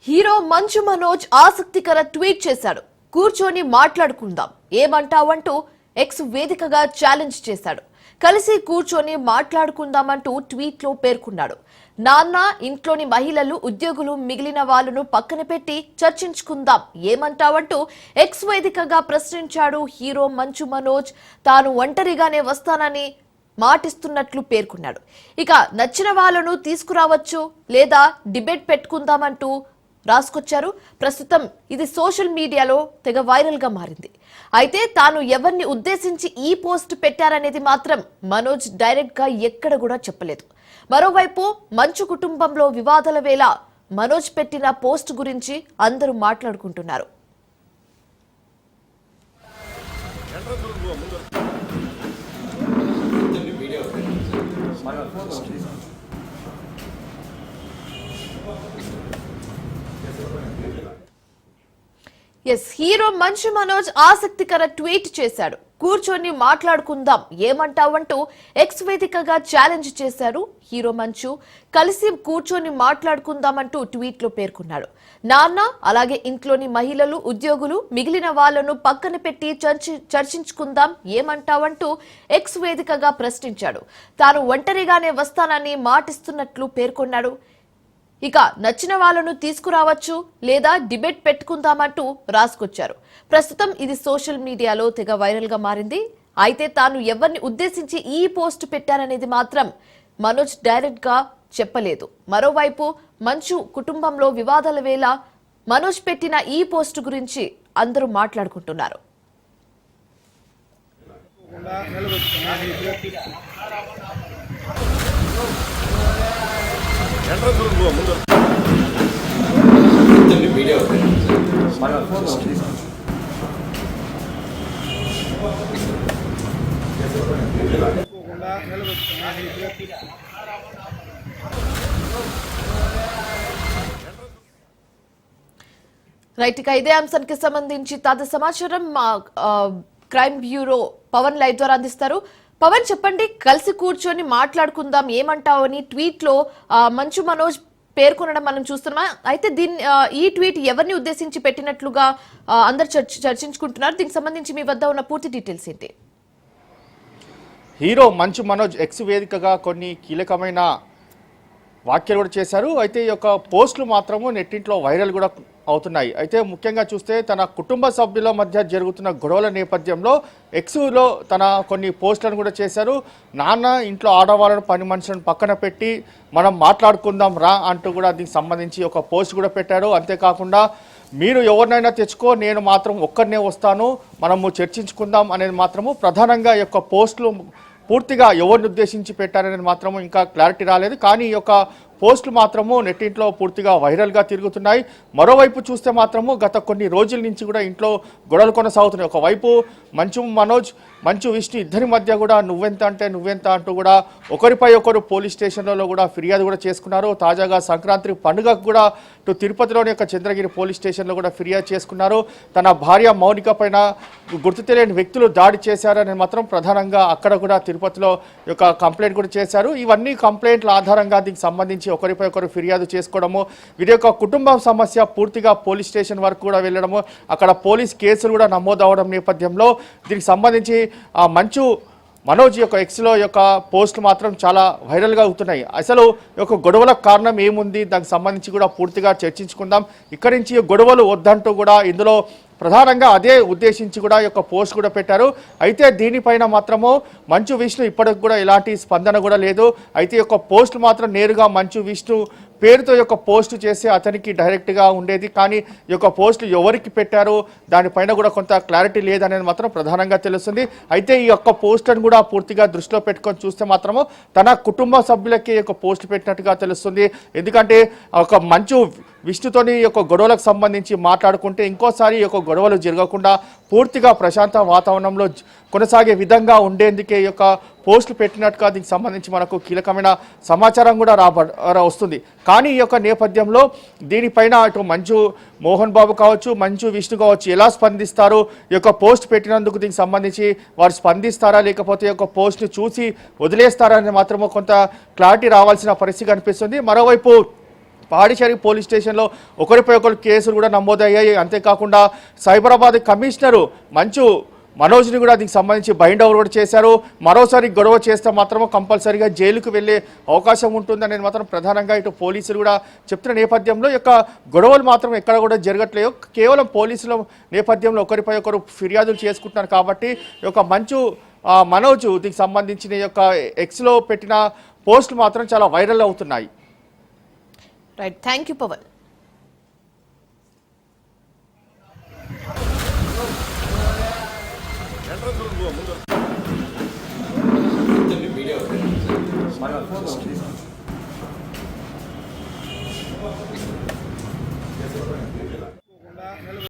Hero Manchu Manoj ఆసక్తికర tweet చేశాడు. కూర్చొని మాట్లాడుకుందాం ఏమంటావంటూ ఎక్స్ వేదికగా ఛాలెంజ్ చేశాడు. కలిసి కూర్చొని మాట్లాడుకుందామంటూ ట్వీట్ లో పేర్కొన్నాడు. నాన్న, ఇంట్లోని మహిళలు, ఉద్యోగులు, మిగిలిన వాళ్ళను పక్కన పెట్టి చర్చించుకుందాం ఏమంటావంటూ ఎక్స్ వేదికగా ప్రశ్నించాడు హీరో మంచు మనోజ్. తాను ఒంటరిగానే వస్తానని మాటిస్తున్నట్లు పేర్కొన్నాడు. ఇక నచ్చిన వాళ్ళను తీసుకురావచ్చు లేదా డిబేట్ పెట్టుకుందామంటూ రాసుకొచ్చారు. ప్రస్తుతం ఇది సోషల్ మీడియాలో తెగ వైరల్ గా మారింది. అయితే తాను ఎవరిని ఉద్దేశించి ఈ పోస్ట్ పెట్టారనేది మాత్రం మనోజ్ డైరెక్ట్ గా ఎక్కడ కూడా చెప్పలేదు. మరోవైపు మంచు కుటుంబంలో వివాదాల వేళ మనోజ్ పెట్టిన పోస్ట్ గురించి అందరూ మాట్లాడుకుంటున్నారు. హీరో మంచు మనోజ్ ఆసక్తికర ట్వీట్ చేశాడు. కూర్చొని మాట్లాడుకుందాం ఏమంటావంటూ ఎక్స్ వేదికగా ఛాలెంజ్ చేశారు హీరో మంచు. కలిసి కూర్చొని మాట్లాడుకుందామంటూ ట్వీట్ లో పేర్కొన్నాడు. నాన్న, అలాగే ఇంట్లోని మహిళలు, ఉద్యోగులు, మిగిలిన వాళ్లను పక్కన పెట్టి చర్చించుకుందాం ఏమంటావంటూ ఎక్స్ వేదికగా ప్రశ్నించాడు. తాను ఒంటరిగానే వస్తానని మాటిస్తున్నట్లు పేర్కొన్నాడు. ఇక నచ్చిన వాళ్ళను తీసుకురావచ్చు లేదా డిబేట్ పెట్టుకుందామంటూ రాసుకొచ్చారు. ప్రస్తుతం ఇది సోషల్ మీడియాలో తెగ వైరల్ గా మారింది. అయితే తాను ఎవరిని ఉద్దేశించి ఈ పోస్ట్ పెట్టారనేది మాత్రం మనోజ్ డైరెక్ట్ గా చెప్పలేదు. మరోవైపు మంచు కుటుంబంలో వివాదాల వేళ మనోజ్ పెట్టిన ఈ పోస్ట్ గురించి అందరూ మాట్లాడుకుంటున్నారు. రైట్, ఇక ఇదే అంశానికి సంబంధించి తాజా సమాచారం మా క్రైమ్ బ్యూరో పవన్ లైవ్ ద్వారా అందిస్తారు. పవన్, చెప్పండి, కలిసి కూర్చొని మాట్లాడుకుందాం ఏమంటావు అని ట్వీట్ లో మంచు మనోజ్ పేర్కొనడం మనం చూస్తున్నాం. అయితే ఈ ట్వీట్ ఎవరిని ఉద్దేశించి పెట్టినట్లుగా అందరు చర్చించుకుంటున్నారు. దీనికి సంబంధించి మీ వద్ద ఉన్న పూర్తి డీటెయిల్స్ ఏంటి? హీరో మంచు మనోజ్ ఎక్స్ వేదికగా కొన్ని కీలకమైన వ్యాఖ్యలు కూడా చేశారు. అయితే ఈ యొక్క పోస్టులు మాత్రము నెట్టింట్లో వైరల్ కూడా అవుతున్నాయి. అయితే ముఖ్యంగా చూస్తే తన కుటుంబ సభ్యుల మధ్య జరుగుతున్న గొడవల నేపథ్యంలో ఎక్స్లో తన కొన్ని పోస్టులను కూడా చేశారు. నాన్న, ఇంట్లో ఆడవాళ్ళను, పని మనుషులను పక్కన పెట్టి మనం మాట్లాడుకుందాం రా అంటూ కూడా దీనికి సంబంధించి ఒక పోస్ట్ కూడా పెట్టారు. అంతేకాకుండా మీరు ఎవరినైనా తెచ్చుకో, నేను మాత్రం ఒక్కరినే వస్తాను, మనము చర్చించుకుందాం అనేది మాత్రము ప్రధానంగా ఈ యొక్క పోస్టులు పూర్తిగా ఎవరిని ఉద్దేశించి పెట్టారనేది మాత్రము ఇంకా క్లారిటీ రాలేదు. కానీ ఈ యొక్క పోస్టులు మాత్రము నెట్టింట్లో పూర్తిగా వైరల్గా తిరుగుతున్నాయి. మరోవైపు చూస్తే మాత్రము గత కొన్ని రోజుల నుంచి కూడా ఇంట్లో గొడవలు కొనసాగుతున్నాయి. ఒకవైపు మంచు మనోజ్, మంచు విష్ణు ఇద్దరి మధ్య కూడా నువ్వెంత అంటే నువ్వెంత అంటూ కూడా ఒకరిపై ఒకరు పోలీస్ స్టేషన్లలో కూడా ఫిర్యాదు కూడా చేసుకున్నారు. తాజాగా సంక్రాంతి పండుగకు కూడా తిరుపతిలోని యొక్క చంద్రగిరి పోలీస్ స్టేషన్లో కూడా ఫిర్యాదు చేసుకున్నారు. తన భార్య మౌనిక పైన గుర్తు తెలియని వ్యక్తులు దాడి చేశారని మాత్రం ప్రధానంగా అక్కడ కూడా తిరుపతిలో యొక్క కంప్లైంట్ కూడా చేశారు. ఇవన్నీ కంప్లైంట్ల ఆధారంగా దీనికి సంబంధించి ఒకరిపై ఒకరు ఫిర్యాదు చేసుకోవడము, వీరి యొక్క కుటుంబం సమస్య పూర్తిగా పోలీస్ స్టేషన్ వరకు కూడా వెళ్ళడము, అక్కడ పోలీస్ కేసులు కూడా నమోదవడం నేపథ్యంలో దీనికి సంబంధించి మంచు మనోజ్ యొక్క ఎక్స్లో యొక్క పోస్టులు మాత్రం చాలా వైరల్గా అవుతున్నాయి. అసలు యొక్క గొడవలకు కారణం ఏముంది, దానికి సంబంధించి కూడా పూర్తిగా చర్చించుకుందాం. ఇక్కడి నుంచి గొడవలు వద్దంటూ కూడా ఇందులో ప్రధానంగా అదే ఉద్దేశించి కూడా ఈ యొక్క పోస్ట్ కూడా పెట్టారు. అయితే దీనిపైన మాత్రము మంచు విష్ణు ఇప్పటికి కూడా ఎలాంటి స్పందన కూడా లేదు. అయితే ఈ యొక్క పోస్ట్ మాత్రం నేరుగా మంచు విష్ణు పేరుతో యొక్క పోస్ట్ చేసి అతనికి డైరెక్ట్గా ఉండేది. కానీ ఈ యొక్క పోస్ట్ ఎవరికి పెట్టారు దానిపైన కూడా కొంత క్లారిటీ లేదనేది మాత్రం ప్రధానంగా తెలుస్తుంది. అయితే ఈ యొక్క పోస్ట్ను కూడా పూర్తిగా దృష్టిలో పెట్టుకొని చూస్తే మాత్రము తన కుటుంబ సభ్యులకి ఈ యొక్క పోస్ట్ పెట్టినట్టుగా తెలుస్తుంది. ఎందుకంటే ఒక మంచు విష్ణుతోని ఈ యొక్క గొడవలకు సంబంధించి మాట్లాడుకుంటే ఇంకోసారి ఈ యొక్క గొడవలు జరగకుండా పూర్తిగా ప్రశాంత వాతావరణంలో కొనసాగే విధంగా ఉండేందుకే ఈ యొక్క పోస్టులు పెట్టినట్టుగా దీనికి సంబంధించి మనకు కీలకమైన సమాచారం కూడా వస్తుంది. కానీ ఈ యొక్క నేపథ్యంలో దీనిపైన అటు మంచు మోహన్ బాబు కావచ్చు, మంచు విష్ణు కావచ్చు ఎలా స్పందిస్తారు, ఈ యొక్క పోస్ట్ పెట్టినందుకు దీనికి సంబంధించి వారు స్పందిస్తారా లేకపోతే ఈ యొక్క పోస్ట్ని చూసి వదిలేస్తారా అని మాత్రమే కొంత క్లారిటీ రావాల్సిన పరిస్థితి కనిపిస్తుంది. మరోవైపు పాడిచేరి పోలీస్ స్టేషన్లో ఒకరిపై ఒకరు కేసులు కూడా నమోదయ్యాయి. అంతేకాకుండా సైబరాబాద్ కమిషనరు మంచు మనోజ్ని కూడా దీనికి సంబంధించి బైండ్ ఓవర్ కూడా చేశారు. మరోసారి గొడవ చేస్తే మాత్రం కంపల్సరీగా జైలుకు వెళ్ళే అవకాశం ఉంటుందని మాత్రం ప్రధానంగా ఇటు పోలీసులు కూడా చెప్తున్న నేపథ్యంలో యొక్క గొడవలు మాత్రం ఎక్కడ కూడా జరగట్లేదు. కేవలం పోలీసుల నేపథ్యంలో ఒకరిపై ఒకరు ఫిర్యాదులు చేసుకుంటున్నారు కాబట్టి ఈ యొక్క మంచు మనోజ్ దీనికి సంబంధించిన యొక్క ఎక్స్లో పెట్టిన పోస్టులు మాత్రం చాలా వైరల్ అవుతున్నాయి. Right, thank you Pawan.